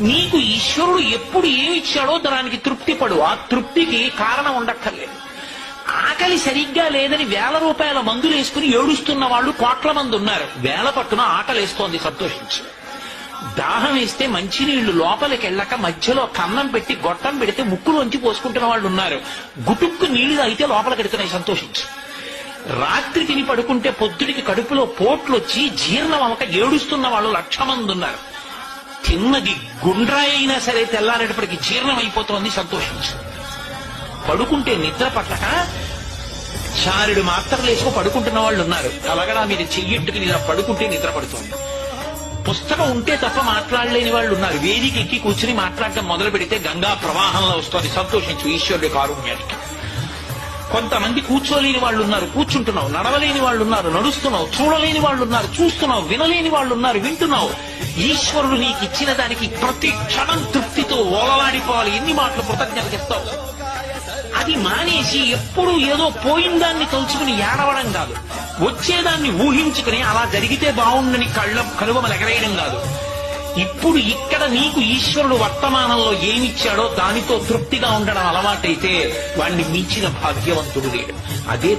నీకు ఈశ్వరుడు ఎప్పుడు ఏమిచ్చాడో దానికి తృప్తి పడు. ఆ తృప్తికి కారణం ఉండక్కర్లేదు. ఆకలి సరిగ్గా లేదని 1000 రూపాయల మందులు వేసుకుని ఏడుస్తున్న వాళ్ళు కోట్ల మంది ఉన్నారు. వేల పట్టున ఆకలేస్తోంది, సంతోషించు. దాహం వేస్తే మంచినీళ్లు లోపలికి వెళ్ళక మధ్యలో కన్నం పెట్టి గొట్టం పెడితే ముక్కులోంచి పోసుకుంటున్న వాళ్ళు ఉన్నారు. గుటుక్కు నీళ్లు అయితే లోపలికి ఎడుతున్నాయి, సంతోషించు. రాత్రి తిని పడుకుంటే పొద్దుడికి కడుపులో పోట్లు వచ్చి జీర్ణం అవ్వక ఏడుస్తున్న వాళ్ళు 1,00,000 మంది ఉన్నారు. తిన్నది గుండ్రాయి అయినా సరే తెల్లారేటప్పటికి జీర్ణం అయిపోతోంది, సంతోషించు. పడుకుంటే నిద్ర పట్టక చారుడు మాత్రలు వేసుకు పడుకుంటున్న వాళ్ళు ఉన్నారు. కలగడా మీరు చెయ్యట్టుకుని ఇలా పడుకుంటే నిద్ర పడుతోంది. పుస్తకం ఉంటే తప్ప మాట్లాడలేని వాళ్ళు ఉన్నారు. వేదిక ఎక్కి కూర్చుని మాట్లాడటం మొదలు పెడితే గంగా ప్రవాహంలో వస్తుంది, సంతోషించు ఈశ్వరుడి కారుణ్యానికి. కొంతమంది కూర్చోలేని వాళ్ళు ఉన్నారు, కూర్చుంటున్నావు. నడవలేని వాళ్ళు ఉన్నారు, నడుస్తున్నావు. చూడలేని వాళ్ళు ఉన్నారు, చూస్తున్నావు. వినలేని వాళ్ళు ఉన్నారు, వింటున్నావు. ఈశ్వరుడు నీకు ఇచ్చిన దానికి ప్రతి క్షణం తృప్తితో ఓలలాడిపోవాలి. ఎన్ని మాటలు కృతజ్ఞత చెప్తావు. అది మానేసి ఎప్పుడు ఏదో పోయిన దాన్ని తలుచుకుని ఏడవడం కాదు, వచ్చేదాన్ని ఊహించుకుని అలా జరిగితే బాగుండని కలువమలు ఎగరేయడం కాదు. ఇప్పుడు ఇక్కడ నీకు ఈశ్వరుడు వర్తమానంలో ఏమిచ్చాడో దానితో తృప్తిగా ఉండడం అలవాటైతే వాడిని మించిన భాగ్యవంతుడు లేడు. అదే